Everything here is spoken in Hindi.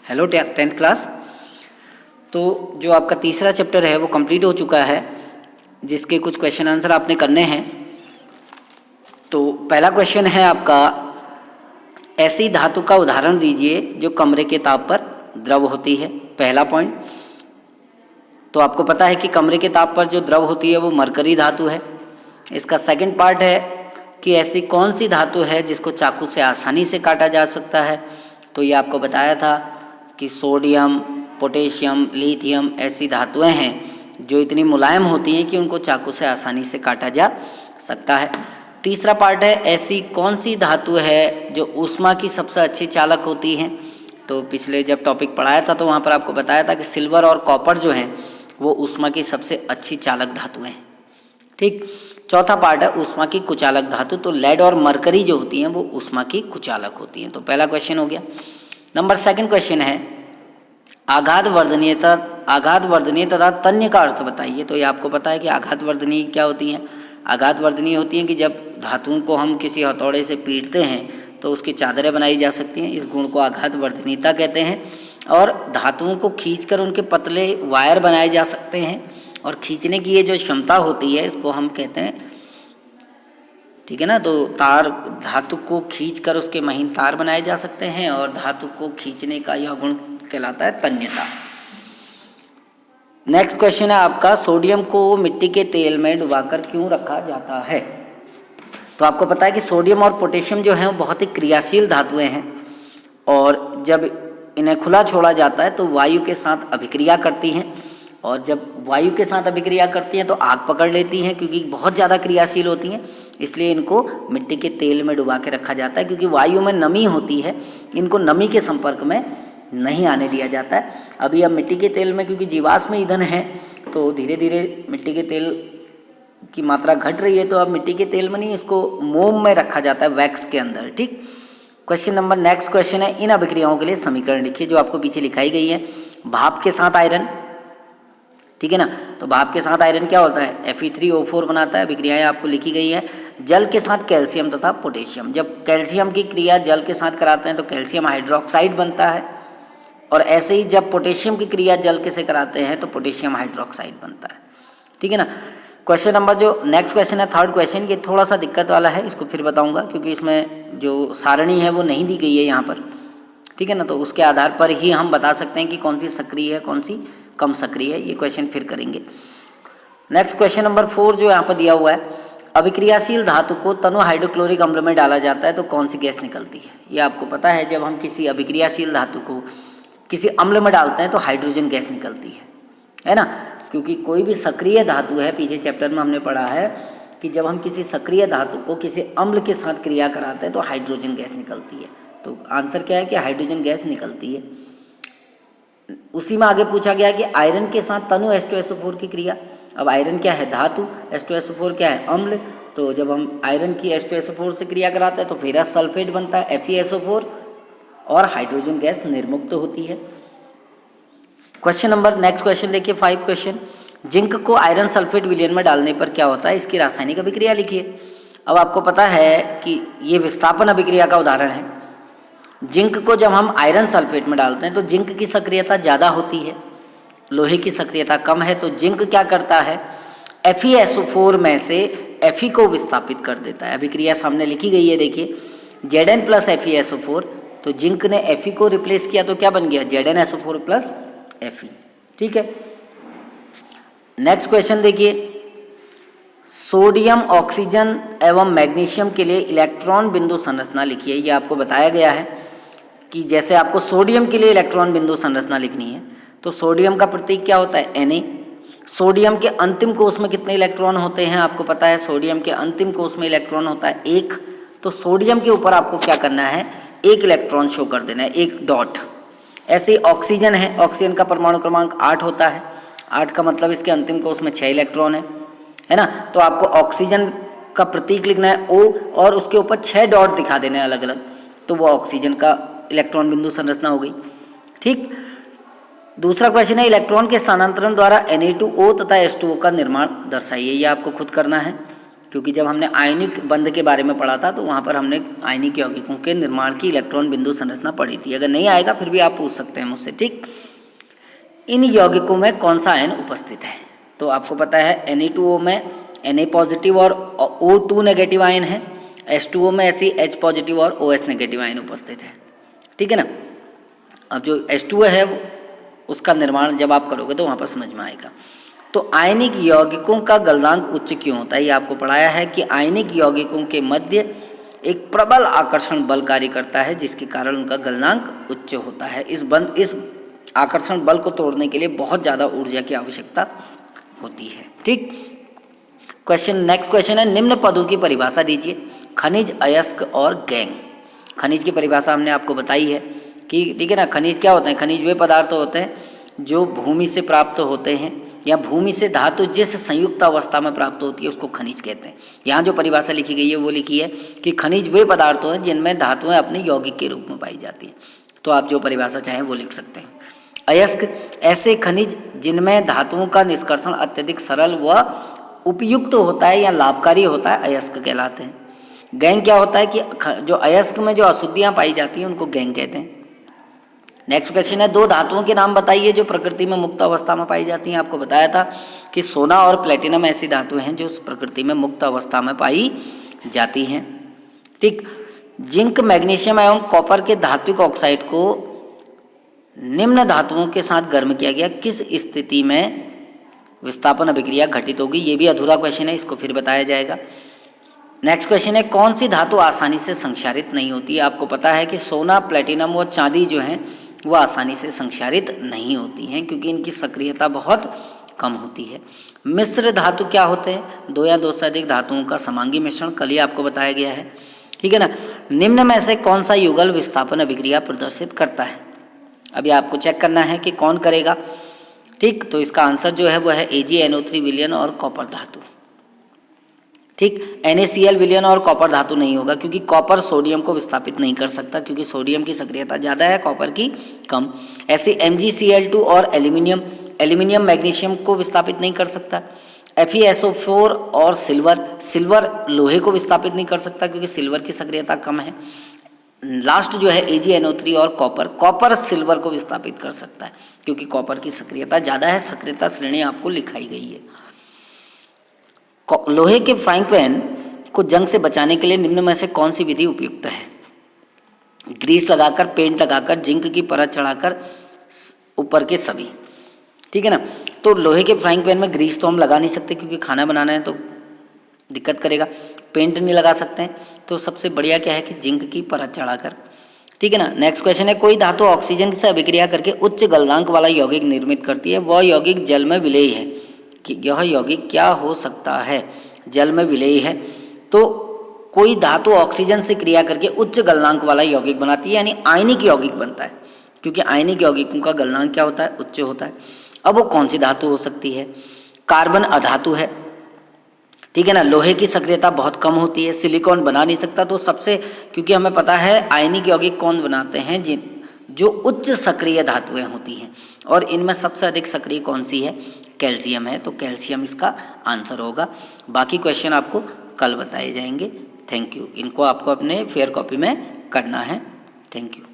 Hello 10th class. तो जो आपका तीसरा चैप्टर है वो कंप्लीट हो चुका है, जिसके कुछ क्वेश्चन आंसर आपने करने हैं। तो पहला क्वेश्चन है आपका, ऐसी धातु का उदाहरण दीजिए जो कमरे के ताप पर द्रव होती है। पहला पॉइंट तो आपको पता है कि कमरे के ताप पर जो द्रव होती है वो मरकरी धातु है। इसका सेकंड पार्ट है कि ऐसी कौन सी धातु है जिसको चाकू से आसानी से काटा जा सकता है। तो ये आपको बताया था कि सोडियम, पोटेशियम, लिथियम ऐसी धातुएं हैं जो इतनी मुलायम होती हैं कि उनको चाकू से आसानी से काटा जा सकता है। तीसरा पार्ट है, ऐसी कौन सी धातु है जो ऊष्मा की सबसे अच्छी चालक होती है। तो पिछले जब टॉपिक पढ़ाया था तो वहाँ पर आपको बताया था कि सिल्वर और कॉपर जो हैं वो ऊष्मा की सबसे अच्छी चालक धातुएं हैं। ठीक। चौथा पार्ट है ऊष्मा की कुचालक धातु। तो लेड और मरकरी जो होती हैं वो ऊष्मा की कुचालक होती हैं। तो पहला क्वेश्चन हो गया। नंबर सेकंड क्वेश्चन है, आघात वर्धनीय तथा तन्य का अर्थ बताइए। तो ये आपको पता है कि आघात वर्धनीय क्या होती हैं। आघात वर्धनीय होती हैं कि जब धातुओं को हम किसी हथौड़े से पीटते हैं तो उसकी चादरें बनाई जा सकती हैं। इस गुण को आघात वर्धनीयता कहते हैं। और धातुओं को खींचकर उनके पतले वायर बनाए जा सकते हैं, और खींचने की ये जो क्षमता होती है इसको हम कहते हैं, ठीक है ना। तो तार, धातु को खींचकर उसके महीन तार बनाए जा सकते हैं, और धातु को खींचने का यह गुण कहलाता है तन्यता। नेक्स्ट क्वेश्चन है आपका, सोडियम को मिट्टी के तेल में डुबाकर क्यों रखा जाता है। तो आपको पता है कि सोडियम और पोटेशियम जो हैं वो बहुत ही क्रियाशील धातुएं हैं, और जब इन्हें खुला छोड़ा जाता है तो वायु के साथ अभिक्रिया करती हैं, और जब वायु के साथ अभिक्रिया करती हैं तो आग पकड़ लेती हैं, क्योंकि बहुत ज़्यादा क्रियाशील होती हैं। इसलिए इनको मिट्टी के तेल में डुबा के रखा जाता है, क्योंकि वायु में नमी होती है, इनको नमी के संपर्क में नहीं आने दिया जाता है। अभी अब मिट्टी के तेल में क्योंकि जीवाश्म ईंधन है तो धीरे धीरे मिट्टी के तेल की मात्रा घट रही है, तो अब मिट्टी के तेल में नहीं, इसको मोम में रखा जाता है, वैक्स के अंदर। ठीक। क्वेश्चन नंबर नेक्स्ट क्वेश्चन है, इन अभिक्रियाओं के लिए समीकरण लिखिए, जो आपको पीछे लिखाई गई है। भाप के साथ आयरन, ठीक है ना। तो भाप के साथ आयरन क्या होता है, Fe3O4 बनाता है। अभिक्रियाएं आपको लिखी गई है। जल के साथ कैल्शियम तथा पोटेशियम, जब कैल्शियम की क्रिया जल के साथ कराते हैं तो कैल्शियम हाइड्रोक्साइड बनता है, और ऐसे ही जब पोटेशियम की क्रिया जल के से कराते हैं तो पोटेशियम हाइड्रोक्साइड बनता है, ठीक है ना। क्वेश्चन नंबर जो नेक्स्ट क्वेश्चन है, थर्ड क्वेश्चन, ये थोड़ा सा दिक्कत वाला है, इसको फिर बताऊंगा, क्योंकि इसमें जो सारणी है वो नहीं दी गई है यहाँ पर, ठीक है ना। तो उसके आधार पर ही हम बता सकते हैं कि कौन सी सक्रिय है, कौन सी कम सक्रिय है। ये क्वेश्चन फिर करेंगे। नेक्स्ट क्वेश्चन नंबर 4 जो यहाँ पर दिया हुआ है, अभिक्रियाशील धातु को तनु हाइड्रोक्लोरिक अम्ल में डाला जाता है तो कौन सी गैस निकलती है। ये आपको पता है, जब हम किसी अभिक्रियाशील धातु को किसी अम्ल में डालते हैं तो हाइड्रोजन गैस निकलती है ना। क्योंकि कोई भी सक्रिय धातु है, पीछे चैप्टर में हमने पढ़ा है कि जब हम किसी सक्रिय धातु को किसी अम्ल के साथ क्रिया कराते हैं तो हाइड्रोजन गैस निकलती है। तो आंसर क्या है कि हाइड्रोजन गैस निकलती है। उसी में आगे पूछा गया कि आयरन के साथ तनु H2SO4 की क्रिया। अब आयरन क्या है, धातु, H2SO4 क्या है, अम्ल। तो जब हम आयरन की H2SO4 से क्रिया कराते हैं तो फेरस सल्फेट बनता है FeSO4, और हाइड्रोजन गैस निर्मुक्त होती है। क्वेश्चन नंबर नेक्स्ट क्वेश्चन देखिए, 5 क्वेश्चन, जिंक को आयरन सल्फेट विलयन में डालने पर क्या होता है, इसकी रासायनिक अभिक्रिया लिखिए। अब आपको पता है कि ये विस्थापन अभिक्रिया का उदाहरण है। जिंक को जब हम आयरन सल्फेट में डालते हैं तो जिंक की सक्रियता ज़्यादा होती है, लोहे की सक्रियता कम है। तो जिंक क्या करता है, FeSO4 में से Fe को विस्थापित कर देता है। अभिक्रिया सामने लिखी गई है, देखिए, Zn प्लस FeSO4। तो जिंक ने Fe को रिप्लेस किया तो क्या बन गया, ZnSO4 प्लस Fe, ठीक है। नेक्स्ट क्वेश्चन देखिए, सोडियम, ऑक्सीजन एवं मैग्नीशियम के लिए इलेक्ट्रॉन बिंदु संरचना लिखिए। ये आपको बताया गया है कि जैसे आपको सोडियम के लिए इलेक्ट्रॉन बिंदु संरचना लिखनी है तो सोडियम का प्रतीक क्या होता है, Na। सोडियम के अंतिम कोष में कितने इलेक्ट्रॉन होते हैं, आपको पता है, सोडियम के अंतिम कोष में इलेक्ट्रॉन होता है 1। तो सोडियम के ऊपर आपको क्या करना है, 1 इलेक्ट्रॉन शो कर देना है, 1 डॉट। ऐसे ही ऑक्सीजन है, ऑक्सीजन का परमाणु क्रमांक 8 होता है। 8 का मतलब इसके अंतिम कोष में 6 इलेक्ट्रॉन है ना। तो आपको ऑक्सीजन का प्रतीक लिखना है O, और उसके ऊपर 6 डॉट दिखा देना है अलग अलग, तो वो ऑक्सीजन का इलेक्ट्रॉन बिंदु संरचना हो गई। ठीक। दूसरा क्वेश्चन है, इलेक्ट्रॉन के स्थानांतरण द्वारा Na2O तथा H2O का निर्माण दर्शाइए। ये आपको खुद करना है। क्योंकि जब हमने आयनिक बंध के बारे में पढ़ा था तो वहाँ पर हमने आयनिक यौगिकों के निर्माण की इलेक्ट्रॉन बिंदु संरचना पढ़ी थी। अगर नहीं आएगा फिर भी आप पूछ सकते हैं मुझसे, ठीक। इन यौगिकों में कौन सा आयन उपस्थित है? तो आपको पता है Na2O में Na पॉजिटिव और O2 नेगेटिव आयन है, H2O में H पॉजिटिव और OH नेगेटिव आयन उपस्थित है, ठीक है ना। अब जो H2O है उसका निर्माण जब आप करोगे तो वहाँ पर समझ में आएगा। तो आयनिक यौगिकों का गलनांक उच्च क्यों होता है? ये आपको पढ़ाया है कि आयनिक यौगिकों के मध्य एक प्रबल आकर्षण बल कार्य करता है जिसके कारण उनका गलनांक उच्च होता है। इस आकर्षण बल को तोड़ने के लिए बहुत ज़्यादा ऊर्जा की आवश्यकता होती है, ठीक। नेक्स्ट क्वेश्चन है, निम्न पदों की परिभाषा दीजिए। खनिज, अयस्क और गैंग। खनिज की परिभाषा हमने आपको बताई है कि, ठीक है ना। खनिज क्या होते हैं? खनिज वे पदार्थ होते हैं जो भूमि से प्राप्त होते हैं या भूमि से धातु जिस संयुक्त अवस्था में प्राप्त होती है उसको खनिज कहते हैं। यहाँ जो परिभाषा लिखी गई है वो लिखी है कि खनिज वे पदार्थ हैं जिनमें धातुएं अपने यौगिक के रूप में पाई जाती हैं। तो आप जो परिभाषा चाहें वो लिख सकते हैं। अयस्क, ऐसे खनिज जिनमें धातुओं का निष्कर्षण अत्यधिक सरल व उपयुक्त होता है या लाभकारी होता है, अयस्क कहलाते हैं। गैंग क्या होता है कि जो अयस्क में जो अशुद्धियाँ पाई जाती हैं उनको गैंग कहते हैं। नेक्स्ट क्वेश्चन है, दो धातुओं के नाम बताइए जो प्रकृति में मुक्त अवस्था में पाई जाती हैं। आपको बताया था कि सोना और प्लेटिनम ऐसी धातुएं हैं जो प्रकृति में मुक्त अवस्था में पाई जाती हैं, ठीक। जिंक, मैग्नीशियम एवं कॉपर के धात्विक ऑक्साइड को निम्न धातुओं के साथ गर्म किया गया, किस स्थिति में विस्थापन अभिक्रिया घटित होगी? ये भी अधूरा क्वेश्चन है, इसको फिर बताया जाएगा। नेक्स्ट क्वेश्चन है, कौन सी धातु आसानी से संक्षारित नहीं होती है? आपको पता है कि सोना, प्लेटिनम व चांदी जो हैं वो आसानी से संक्षारित नहीं होती हैं क्योंकि इनकी सक्रियता बहुत कम होती है। मिश्र धातु क्या होते हैं? दो या दो से अधिक धातुओं का समांगी मिश्रण, कल ही आपको बताया गया है, ठीक है ना। निम्न में से कौन सा युगल विस्थापन अभिक्रिया प्रदर्शित करता है? अभी आपको चेक करना है कि कौन करेगा, ठीक। तो इसका आंसर जो है वो है AgNO3 विलयन और कॉपर धातु, ठीक। NaCl विलयन और कॉपर धातु नहीं होगा क्योंकि कॉपर सोडियम को विस्थापित नहीं कर सकता क्योंकि सोडियम की सक्रियता ज़्यादा है, कॉपर की कम। ऐसे MgCl2 और एल्यूमिनियम मैग्नीशियम को विस्थापित नहीं कर सकता। FeSO4 और सिल्वर लोहे को विस्थापित नहीं कर सकता क्योंकि सिल्वर की सक्रियता कम है। लास्ट जो है AgNO3 और कॉपर सिल्वर को विस्थापित कर सकता है क्योंकि कॉपर की सक्रियता ज़्यादा है। सक्रियता श्रेणी आपको लिखाई गई है। लोहे के फ्राइंग पैन को जंग से बचाने के लिए निम्न में से कौन सी विधि उपयुक्त है? ग्रीस लगाकर, पेंट लगाकर, जिंक की परत चढ़ाकर, ऊपर के सभी, ठीक है ना। तो लोहे के फ्राइंग पैन में ग्रीस तो हम लगा नहीं सकते क्योंकि खाना बनाना है तो दिक्कत करेगा। पेंट नहीं लगा सकते हैं तो सबसे बढ़िया क्या है कि जिंक की परत चढ़ाकर, ठीक है ना। नेक्स्ट क्वेश्चन है, कोई धातु ऑक्सीजन से अभिक्रिया करके उच्च गलनांक वाला यौगिक निर्मित करती है, वह यौगिक जल में विलेयी है। कि यह यौगिक क्या हो सकता है? जल में विलेयी है। तो कोई धातु ऑक्सीजन से क्रिया करके उच्च गलनांक वाला यौगिक बनाती है यानी आयनिक यौगिक बनता है क्योंकि आयनिक यौगिकों का गलनांक क्या होता है? उच्च होता है। अब वो कौन सी धातु हो सकती है? कार्बन अधातु है, ठीक है ना। लोहे की सक्रियता बहुत कम होती है, सिलिकॉन बना नहीं सकता। तो सबसे, क्योंकि हमें पता है आयनिक यौगिक कौन बनाते हैं, जो उच्च सक्रिय धातुएं होती हैं और इनमें सबसे अधिक सक्रिय कौन सी है? कैल्शियम है। तो कैल्शियम इसका आंसर होगा। बाकी क्वेश्चन आपको कल बताए जाएंगे। Thank you. इनको आपको अपने फेयर कॉपी में करना है। Thank you.